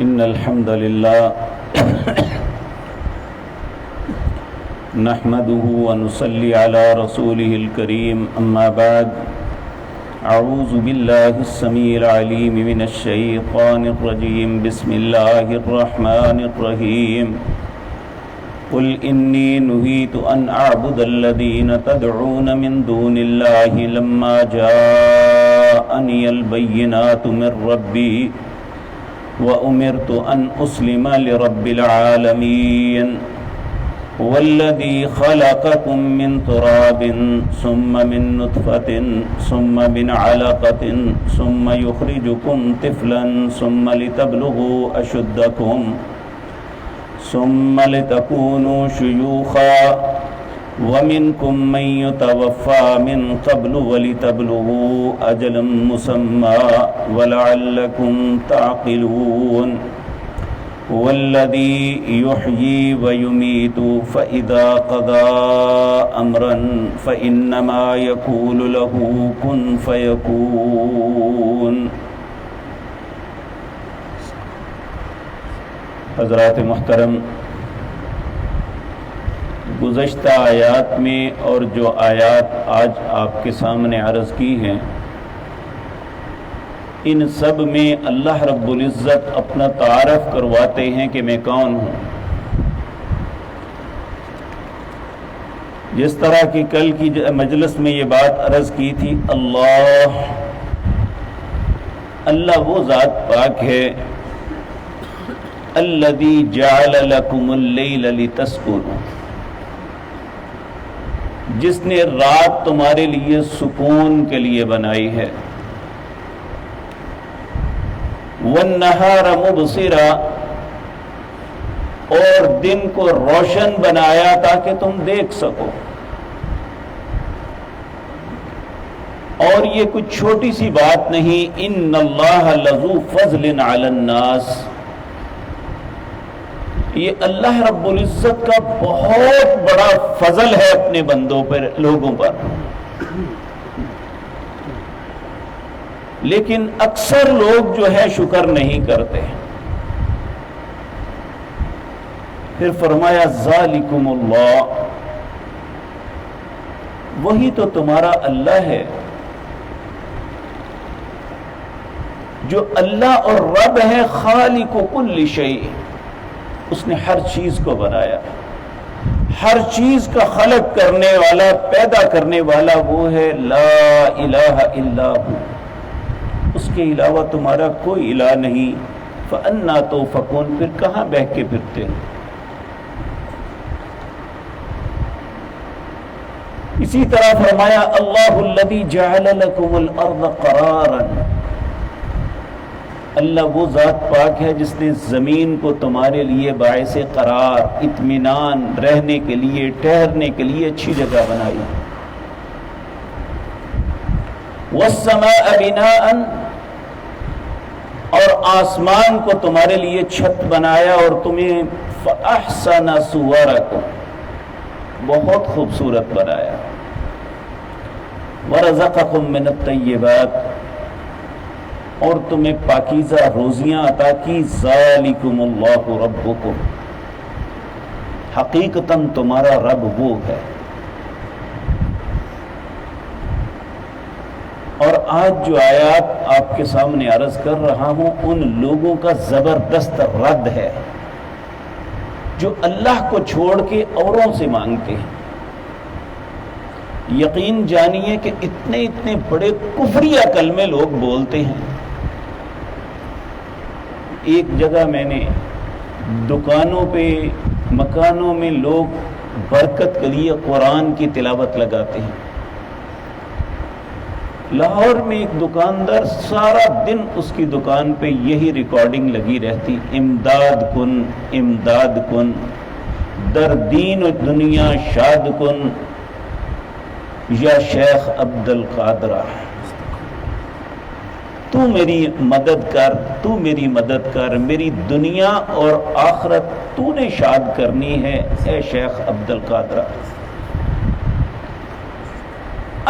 إن الحمد لله نحمده ونصلي على رسوله الكريم أما بعد أعوذ بالله السميع العليم من الشيطان الرجيم بسم الله الرحمن الرحيم قل إني نهيت أن أعبد الذين تدعون من دون الله لما جاءني البينات من ربي وأمرت أن أسلم لرب العالمين والذي خلقكم من تراب ثم من نطفة ثم من علقة ثم يخرجكم طفلا ثم لتبلغوا أشدكم ثم لتكونوا شيوخا ومنكم من يتوفى من قبل ولتبلغوا أجلا مسمى ولعلكم تعقلون والذي يحيي ويميت فإذا قضى أمرا فإنما يقول له كن فيكون. حضرات محترم، گزشتہ آیات میں اور جو آیات آج آپ کے سامنے عرض کی ہیں، ان سب میں اللہ رب العزت اپنا تعارف کرواتے ہیں کہ میں کون ہوں. جس طرح کی کل کی مجلس میں یہ بات عرض کی تھی، اللہ وہ ذات پاک ہے الذی جعل لکم اللیل لتسکنوا، جس نے رات تمہارے لیے سکون کے لیے بنائی ہے، وَالنَّهَارَ مُبْصِرًا، اور دن کو روشن بنایا تاکہ تم دیکھ سکو. اور یہ کچھ چھوٹی سی بات نہیں، اِنَّ اللَّهَ لَذُو فَضْلٍ عَلَى النَّاسِ، یہ اللہ رب العزت کا بہت بڑا فضل ہے اپنے بندوں پر، لوگوں پر. لیکن اکثر لوگ جو ہے شکر نہیں کرتے. پھر فرمایا ذالکم اللہ، وہی تو تمہارا اللہ ہے جو اللہ اور رب ہے، خالق کل شیء، اس نے ہر چیز کو بنایا. ہر چیز کا خلق کرنے والا، پیدا کرنے والا وہ ہے، لا الہ الا ہو، اس کے علاوہ تمہارا کوئی الہ نہیں. فَأَنَّا تُؤْفَكُونَ، پھر کہاں بہہ کے پھرتے ہیں. اسی طرح فرمایا اللہ الذی جعل لکم الارض قرارا، اللہ وہ ذات پاک ہے جس نے زمین کو تمہارے لیے باعث قرار، اطمینان، رہنے کے لیے، ٹھہرنے کے لیے اچھی جگہ بنائی. وَالسَّمَاءَ بِنَاءً، اور آسمان کو تمہارے لیے چھت بنایا اور تمہیں فَأَحْسَنَ صُوَرَكُمْ، بہت خوبصورت بنایا. وَرَزَقَكُمْ مِنَ الطَّيِّبَاتِ، اور تمہیں پاکیزہ روزیاں عطا کی. ذالکم اللہ ربکم، حقیقتاً تمہارا رب وہ ہے. اور آج جو آیات آپ کے سامنے عرض کر رہا ہوں، ان لوگوں کا زبردست رد ہے جو اللہ کو چھوڑ کے اوروں سے مانگتے ہیں. یقین جانیے کہ اتنے بڑے کفریہ کلمے لوگ بولتے ہیں. ایک جگہ میں نے دکانوں پہ، مکانوں میں لوگ برکت کے لیے قرآن کی تلاوت لگاتے ہیں. لاہور میں ایک دکاندار سارا دن اس کی دکان پہ یہی ریکارڈنگ لگی رہتی، امداد کن امداد کن، در دین و دنیا شاد کن یا شیخ عبد القادرہ، تو میری مدد کر، تو میری مدد کر، میری دنیا اور آخرت تو نے شاد کرنی ہے اے شیخ عبد القادرہ.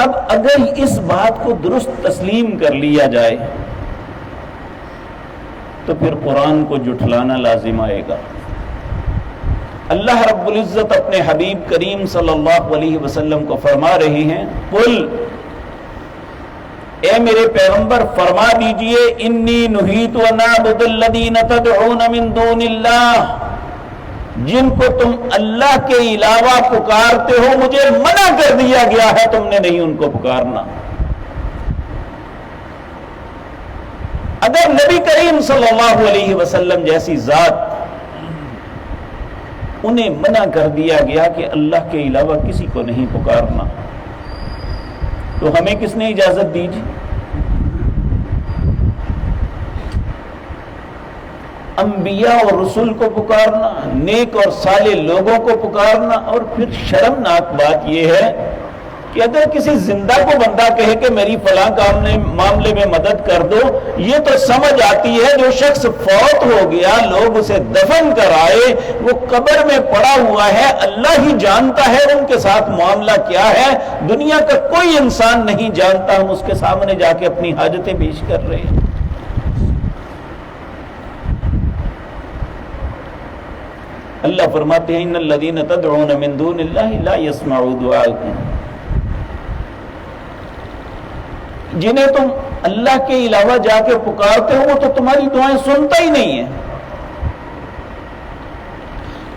اب اگر اس بات کو درست تسلیم کر لیا جائے تو پھر قرآن کو جھٹلانا لازم آئے گا۔ اللہ رب العزت اپنے حبیب کریم صلی اللہ علیہ وسلم کو فرما رہے ہیں، قل، اے میرے پیغمبر فرما دیجئے، انی نہیت ان اعبد الذین تدعون من دون اللہ، جن کو تم اللہ کے علاوہ پکارتے ہو مجھے منع کر دیا گیا ہے تم نے نہیں ان کو پکارنا۔ اگر نبی کریم صلی اللہ علیہ وسلم جیسی ذات انہیں منع کر دیا گیا کہ اللہ کے علاوہ کسی کو نہیں پکارنا، تو ہمیں کس نے اجازت دی جی؟ انبیاء اور رسول کو پکارنا، نیک اور صالح لوگوں کو پکارنا، اور پھر شرمناک بات یہ ہے کہ اگر کسی زندہ کو بندہ کہے کہ میری فلاں معاملے میں مدد کر دو، یہ تو سمجھ آتی ہے جو شخص فوت ہو گیا لوگ اسے دفن کر آئے، وہ قبر میں پڑا ہوا ہے، اللہ ہی جانتا ہے ان کے ساتھ معاملہ کیا ہے، دنیا کا کوئی انسان نہیں جانتا، ہم اس کے سامنے جا کے اپنی حاجتیں پیش کر رہے ہیں۔ اللہ فرماتے ہیں ان الذین تدعون من دون اللہ لا يسمعوا دعاءکم، جنہیں تم اللہ کے علاوہ جا کے پکارتے ہو وہ تو تمہاری دعائیں سنتا ہی نہیں ہے۔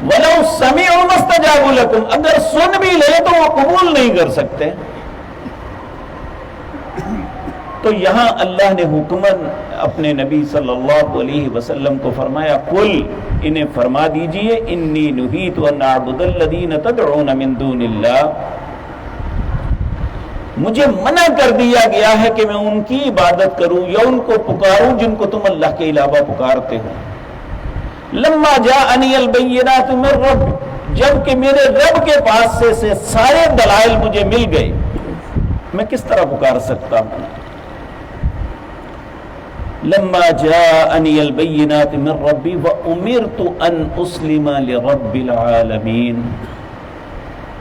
وَلَوْ سَمِعُوا مَا اسْتَجَابُوا لَكُمْ، اگر سن بھی لے تو وہ قبول نہیں کر سکتے۔ تو یہاں اللہ نے حکمن اپنے نبی صلی اللہ علیہ وسلم کو فرمایا، قل، انہیں فرما دیجئے، انی نہیت ان اعبد الذین تدعون من دون اللہ، مجھے منع کر دیا گیا ہے کہ میں ان کی عبادت کروں یا ان کو پکاروں جن کو تم اللہ کے علاوہ پکارتے ہو۔ لما جاءنی البینات من رب، جب کہ میرے رب کے پاس سے سارے دلائل مجھے مل گئے، میں کس طرح پکار سکتا ہوں؟ لما جاءنی البینات من ربی وامرت ان اسلم لرب العالمین،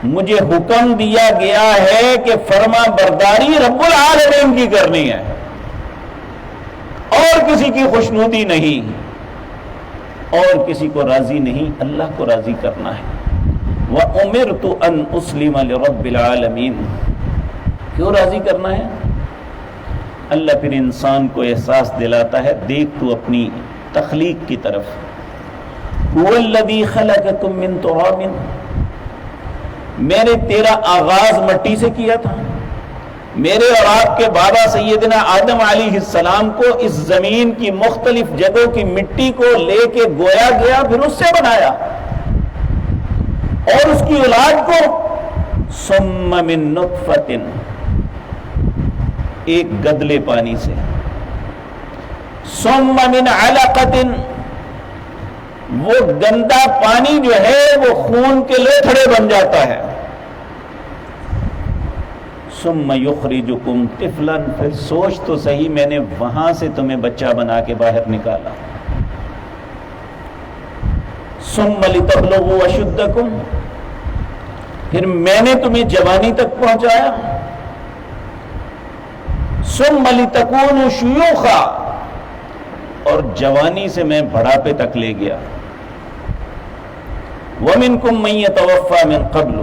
مجھے حکم دیا گیا ہے کہ فرما برداری رب العالمین کی کرنی ہے اور کسی کی خوشنودی نہیں اور کسی کو راضی نہیں، اللہ کو راضی کرنا ہے۔ وَأُمِرْتُ أَنْ أُسْلِمَ لِرَبِّ الْعَالَمِينَ، کیوں راضی کرنا ہے؟ اللہ پھر انسان کو احساس دلاتا ہے، دیکھ تو اپنی تخلیق کی طرف، هُوَ الَّذِي خَلَقَكُم مِّن تُرَابٍ، میں نے تیرا آغاز مٹی سے کیا تھا، میرے اور آپ کے بابا سیدنا آدم علیہ السلام کو اس زمین کی مختلف جگہوں کی مٹی کو لے کے گویا گیا، پھر اس سے بنایا، اور اس کی اولاد کو ثم من نطفۃ، ایک گدلے پانی سے، ثم من علقۃ، وہ گندا پانی جو ہے وہ خون کے لوتھڑے بن جاتا ہے، ثم یخرجکم طفلا، پھر سوچ تو صحیح، میں نے وہاں سے تمہیں بچہ بنا کے باہر نکالا، ثم لتبلغوا اشدکم، پھر میں نے تمہیں جوانی تک پہنچایا، ثم لتکونوا شیوخا، اور جوانی سے میں بڑھاپے تک لے گیا، وَمِنْكُمْ مَنْ يَتَوَفَّى مِنْ قَبْلُ،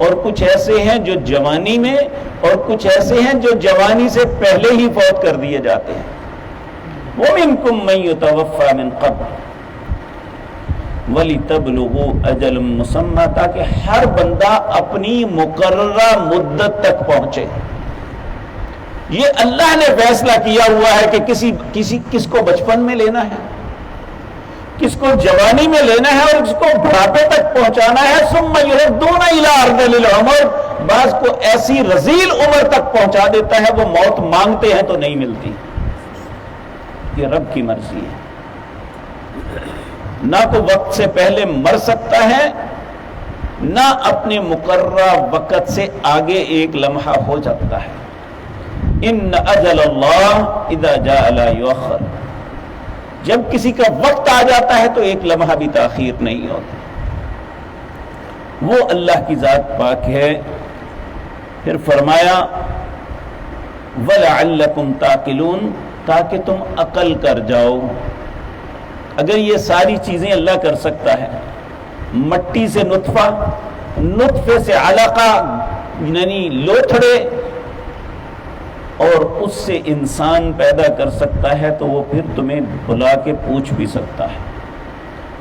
اور کچھ ایسے ہیں جو جوانی میں اور کچھ ایسے ہیں جو جوانی سے پہلے ہی فوت کر دیے جاتے ہیں، وَمِنْكُمْ مَنْ يَتَوَفَّى مِنْ قَبْلُ وَلِتَبْلُغُوا أَجَلًا مُّسَمًّى، تاکہ ہر بندہ اپنی مقررہ مدت تک پہنچے۔ یہ اللہ نے فیصلہ کیا ہوا ہے کہ کس کو بچپن میں لینا ہے، کس کو جوانی میں لینا ہے اور کس کو بڑھاپے تک پہنچانا ہے۔ ثم یردون الی ارذل العمر، بعض کو ایسی رذیل عمر تک پہنچا دیتا ہے وہ موت مانگتے ہیں تو نہیں ملتی۔ یہ رب کی مرضی ہے، نہ تو وقت سے پہلے مر سکتا ہے، نہ اپنے مقررہ وقت سے آگے ایک لمحہ ہو جاتا ہے۔ ان اجل اللہ اذا جاء لا یؤخر، جب کسی کا وقت آ جاتا ہے تو ایک لمحہ بھی تاخیر نہیں ہوتی۔ وہ اللہ کی ذات پاک ہے۔ پھر فرمایا وَلَعَلَّكُمْ تَعْقِلُونَ، تاکہ تم عقل کر جاؤ۔ اگر یہ ساری چیزیں اللہ کر سکتا ہے، مٹی سے نطفہ، نطفے سے علقہ یعنی لوتھڑے، اور اس سے انسان پیدا کر سکتا ہے، تو وہ پھر تمہیں بلا کے پوچھ بھی سکتا ہے،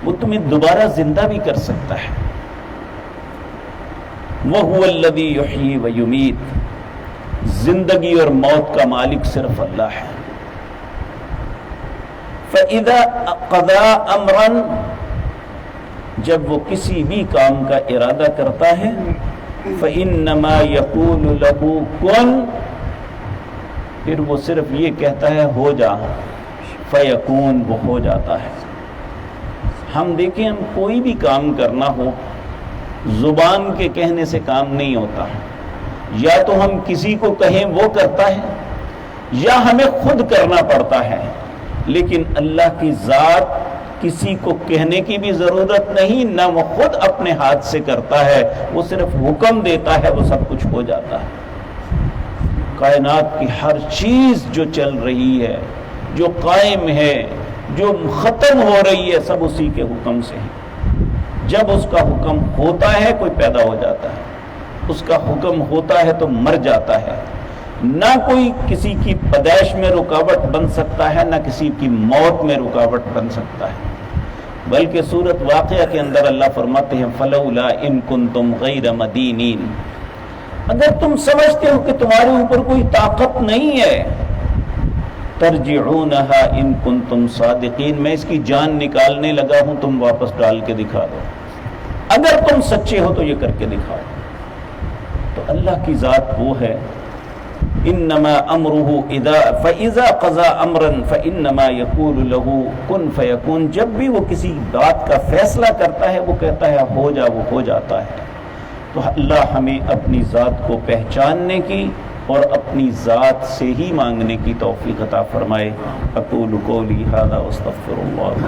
وہ تمہیں دوبارہ زندہ بھی کر سکتا ہے۔ وَهُوَ الَّذِي يُحْيِي وَيُمِيتُ، زندگی اور موت کا مالک صرف اللہ ہے۔ فَإِذَا قَضَى أَمْرًا، جب وہ کسی بھی کام کا ارادہ کرتا ہے، فَإِنَّمَا يَقُولُ لَهُ كُن، پھر وہ صرف یہ کہتا ہے ہو جا، فَيَكُون، وہ ہو جاتا ہے۔ ہم دیکھیں، ہم کوئی بھی کام کرنا ہو، زبان کے کہنے سے کام نہیں ہوتا، یا تو ہم کسی کو کہیں وہ کرتا ہے، یا ہمیں خود کرنا پڑتا ہے۔ لیکن اللہ کی ذات کسی کو کہنے کی بھی ضرورت نہیں، نہ وہ خود اپنے ہاتھ سے کرتا ہے، وہ صرف حکم دیتا ہے، وہ سب کچھ ہو جاتا ہے۔ کائنات کی ہر چیز جو چل رہی ہے، جو قائم ہے، جو ختم ہو رہی ہے، سب اسی کے حکم سے ہے۔ جب اس کا حکم ہوتا ہے کوئی پیدا ہو جاتا ہے، اس کا حکم ہوتا ہے تو مر جاتا ہے۔ نہ کوئی کسی کی پیدائش میں رکاوٹ بن سکتا ہے، نہ کسی کی موت میں رکاوٹ بن سکتا ہے۔ بلکہ سورۃ واقعہ کے اندر اللہ فرماتے ہیں فَلَوْلَا إِن كُنتُمْ غَيْرَ مَدِينِينَ، اگر تم سمجھتے ہو کہ تمہارے اوپر کوئی طاقت نہیں ہے، ترجعونها ان کنتم صادقین، میں اس کی جان نکالنے لگا ہوں، تم واپس ڈال کے دکھا دو، اگر تم سچے ہو تو یہ کر کے دکھاؤ۔ تو اللہ کی ذات وہ ہے، انما امرہ فاذا قضى امرا فانما يقول له کن فیکون، جب بھی وہ کسی بات کا فیصلہ کرتا ہے وہ کہتا ہے ہو جا، وہ ہو جاتا ہے۔ تو اللہ ہمیں اپنی ذات کو پہچاننے کی اور اپنی ذات سے ہی مانگنے کی توفیق عطا فرمائے۔ اقول قولی ھذا واستغفر اللہ۔